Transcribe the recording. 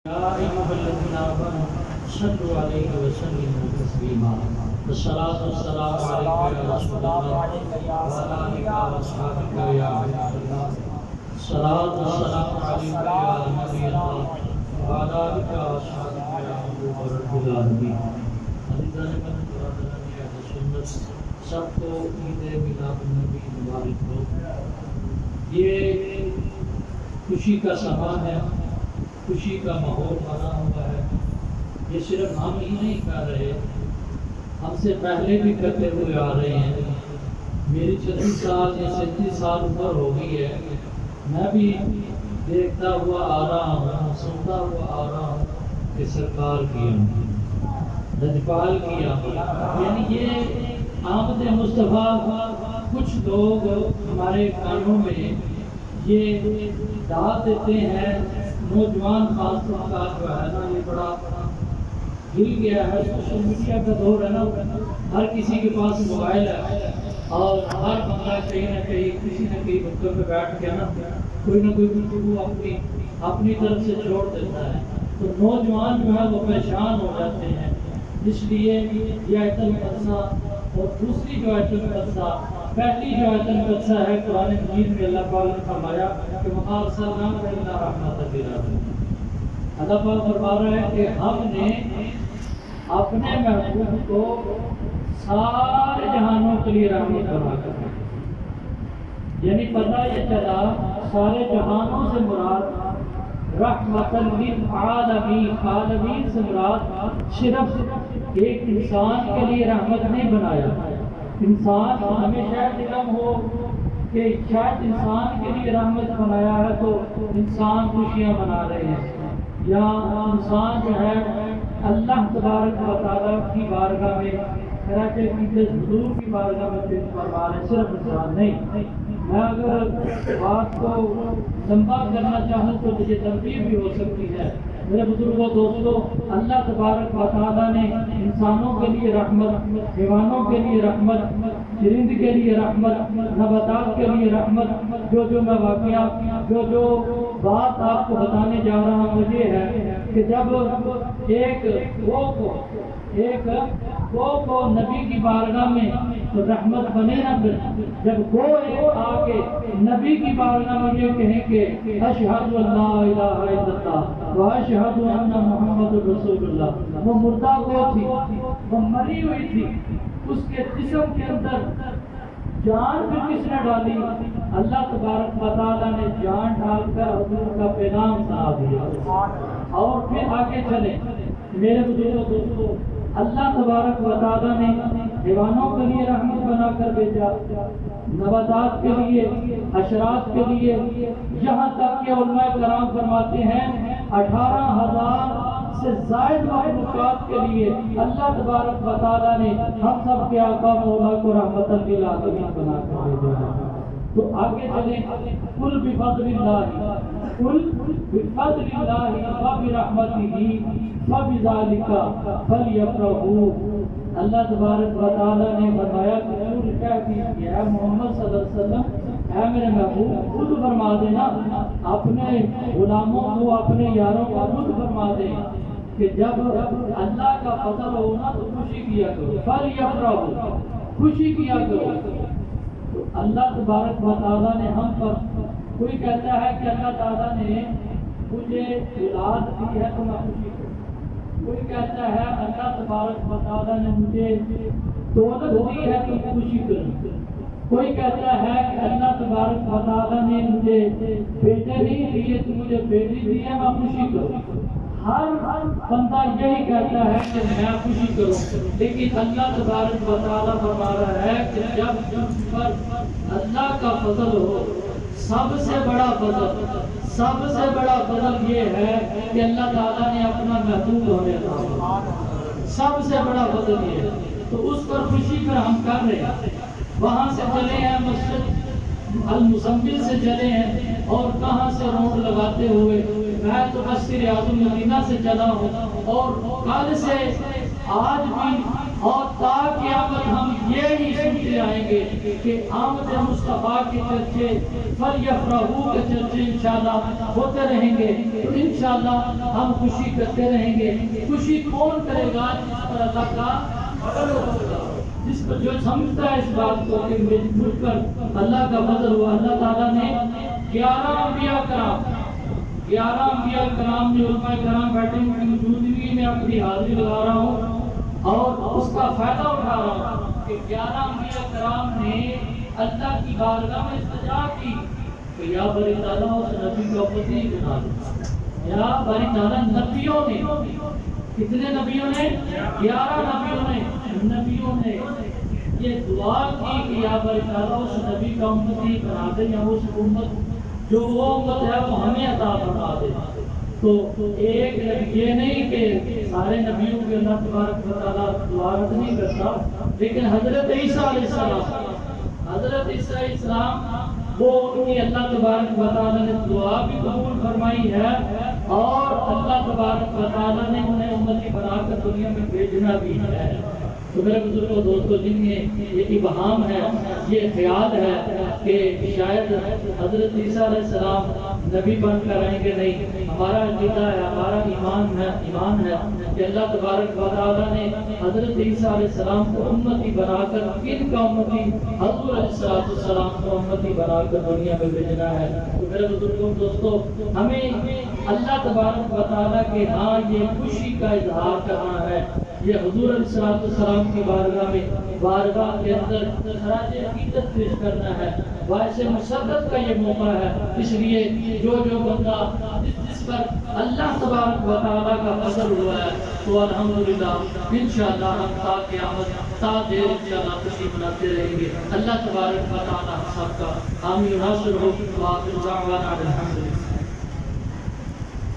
يا أيها الذين آمنوا صلوا عليه وسلموا تسليما والصلاة والسلام عليك يا رسول الله وعلى آلك وأصحابك يا حبيب الله الصلاة والسلام عليك يا نبي الله وعلى آلك وأصحابك يا محبوب رب العالمين عزیزان من برادران اہل سنت سب کو عید میلاد النبی مبارک ہو۔ یہ خوشی کا سماں ہے، خوشی کا ماحول بنا ہوا ہے۔ یہ صرف ہم ہی نہیں کر رہے، ہم سے پہلے بھی کرتے ہوئے آ رہے ہیں۔ میری 36 سال یا 37 سال عمر ہو گئی ہے، میں بھی دیکھتا ہوا آ رہا ہوں، سنتا ہوا آ رہا ہوں کہ سرکار کی آمد، لجپال کی آمد، یعنی یہ آمد مصطفیٰ۔ کچھ لوگ ہمارے کانوں میں یہ ڈال دیتے ہیں، نوجوان خاص طور کا جو ہے نا یہ بڑا ہل گیا ہے، سوشل میڈیا کا دور ہے نا، ہر کسی کے پاس موبائل ہے اور ہر بندہ کہیں نہ کہیں کسی نہ کہیں بچوں پہ بیٹھ کے نا کوئی نہ کوئی گفتگو اپنی طرف سے چھوڑ دیتا ہے، تو نوجوان جو ہے وہ پریشان ہو جاتے ہیں۔ اس لیے یہ آیت المقدسہ اور دوسری جو آیت المقدسہ، پہلی جو آیت المقدسہ ہے قرآن مجید میں اللہ پاک نے فرمایا کہ وَمَا أَرْسَلْنَاكَ إِلَّا رَحْمَةً لِلْعَالَمِينَ۔ اللہ پاک فرما رہا ہے کہ ہم نے اپنے محبوب کو سارے جہانوں کے لیے رحمت بنا کر دیا، یعنی پتہ یہ چلا سارے جہانوں سے مراد رحمتاً للعالمین، عالمین سے مراد صرف ایک انسان کے لیے رحمت نہیں بنایا۔ انسان ہمیں شاید علم ہو کہ شاید انسان کے لیے رحمت بنایا ہے تو انسان خوشیاں منا رہے ہیں، یا انسان جو ہے اللہ تبارک و تعالیٰ کی بارگاہ میں خراج عقیدت حضور کی بارگاہ میں پیش فرما رہے ہیں، صرف انسان نہیں۔ میں اگر بات کو لمبا کرنا چاہوں تو یہ تنبیہ بھی ہو سکتی ہے۔ میرے بزرگوں دوستوں، اللہ تبارک و تعالیٰ نے انسانوں کے لیے رحمت، حیوانوں کے لیے رحمت، چرند کے لیے رحمت، نباتات کے لیے رحمت، جو میں واقعہ جو بات آپ کو بتانے جا رہا ہوں وہ یہ ہے کہ جب ایک گو کو نبی کی بارگاہ میں تو رحمت بنے نہ بنے، جب گو ایک آگے نبی کی بارگاہ میں یہ کہیں کہ اشہد ان لا الہ الا اللہ و اشہد ان محمد رسول اللہ، وہ مردہ گو تھی، وہ مری ہوئی تھی، اس کے جسم کے اندر جان پھر کس نے ڈالی؟ اللہ تبارک و تعالیٰ نے جان ڈال کر حضور کا پیغام سنا دیا۔ اور پھر آگے چلے میرے بزرگوں دوستوں، اللہ تبارک و تعالیٰ نے حیوانوں کے لیے رحمت بنا کر بھیجا، نباتات کے لیے، حشرات کے لیے، یہاں تک کہ علماء کرام فرماتے ہیں 18,000 سے زائد مخلوقات کے لیے اللہ تبارک و تعالیٰ نے ہم سب کے آقا مولا کو رحمت للعالمین بنا کر بھیجا۔ تو آگے چلیں، قل بفضل اللہ، قل بفضل اللہ وبرحمتہ فبذلک فلیفرحوا۔ اللہ تبارک و تعالیٰ نے فرمایا کہ قل کہہ دیجیے اے محمد صلی اللہ علیہ وسلم، اے میرے محبوب خود فرما دینا، اپنے غلاموں کو، اپنے یاروں کو خود فرما دیں کہ جب اللہ کا فضل ہونا تو خوشی کیا کرو، فلیفرحوا، خوشی کیا کرو۔ تو اللہ تبارک و تعالیٰ نے ہم پر، کوئی کہتا ہے کہ اللہ تعالیٰ نے مجھے اولاد دی ہے تو میں خوشی کروں، کوئی کہتا ہے اللہ تبارک و تعالیٰ نے مجھے دولت دی ہے تو خوشی کروں، کوئی کہتا ہے کہ اللہ تبارک و تعالیٰ نے مجھے بیٹے نہیں دیے تو مجھے بیٹی دی ہے میں خوشی کروں۔ ہر بندہ یہی کہتا ہے کہ میں خوشی کروں، لیکن اللہ تبارک و تعالیٰ فرما رہا ہے کہ جب پر اللہ کا فضل ہو، سب سے بڑا فضل یہ ہے کہ اللہ تعالیٰ نے اپنا محبوب ہونے کا، سب سے بڑا فضل یہ ہے، تو اس پر خوشی پر ہم کر رہے ہیں۔ وہاں سے چلے ہیں مسجد المزمل سے چلے ہیں، اور کہاں سے روڈ لگاتے ہوئے میں تو مسجد ریاض المدینہ سے چلا ہوں، اور کل سے آج بھی اور تا قیامت ہم یہی سنتے آئیں گے کہ آمد مصطفیٰ کے چرچے فلیفرحوا کے چرچے انشاءاللہ ہوتے رہیں گے. تو انشاءاللہ ہم خوشی کرتے رہیں گے. خوشی کون کرے گا؟ جس پر اللہ کا فضل ہوگا، جس پر جو سمجھتا ہے اس بات کو کہ مجھ پر اللہ کا فضل ہوا. اللہ تعالیٰ نے 11 انبیاء کرام جو علماء کرام بیٹھے ہیں ان کی موجودگی میں اپنی حاضری لگا رہا ہوں اور اس کا فائدہ اٹھا رہا ہوں کہ 11 انبیاء کرام نے اللہ کی بارگاہ میں استجابہ کی کہ یا بری تعالیٰ اس نبی کو امتی بنا دو. یا بری تعالیٰ نبیوں نے، کتنے نبیوں نے؟ 11 نبیوں نے یہ دعا کی کہ یا بری تعالیٰ اس نبی کا امتی بنا دے، یا اس امت جو وہ امت ہے وہ ہمیں عطا فرما دے. تو ایک یہ نہیں کہ سارے نبیوں کے اللہ تبارک و تعالیٰ دعا رد نہیں کرتا، لیکن حضرت عیسیٰ علیہ السلام وہ ان کی اللہ تبارک و تعالیٰ نے دعا بھی قبول فرمائی ہے اور اللہ تبارک و تعالیٰ نے انہیں امتی بنا کر دنیا میں بھیجنا بھی ہے. تو میرے بزرگوں دوستوں، جن میں یہ ابہام ہے، یہ خیال ہے کہ شاید حضرت عیسیٰ علیہ السلام نبی بن کر رہیں گے، نہیں. ہمارا عقیدہ ہے، ہمارا ایمان ہے کہ اللہ تبارک و تعالیٰ نے حضرت عیسیٰ علیہ السلام کو امتی بنا کر کن کا امتی؟ حضور علیہ السلام کو امتی بنا کر دنیا میں بھیجنا ہے. تو میرے بزرگوں دوستوں، ہمیں اللہ تبارک و تعالیٰ کے ہاں یہ خوشی کا اظہار کرنا ہے. یہ حضور علیہ السلام کی بارگاہ کے اندر خراج عقیدت پیش کرنا ہے. باعث مسرت کا یہ موقع ہے. اس لیے جو بندہ جس پر اللہ تبارک و تعالیٰ کا فضل ہوا ہے تو الحمدللہ انشاءاللہ ہم تا قیامت تا دیر انشاءاللہ خوشی مناتے رہیں گے. اللہ تبارک و تعالیٰ سب کا حامی و ناصر ہو. وآخر دعوانا الحمدللہ.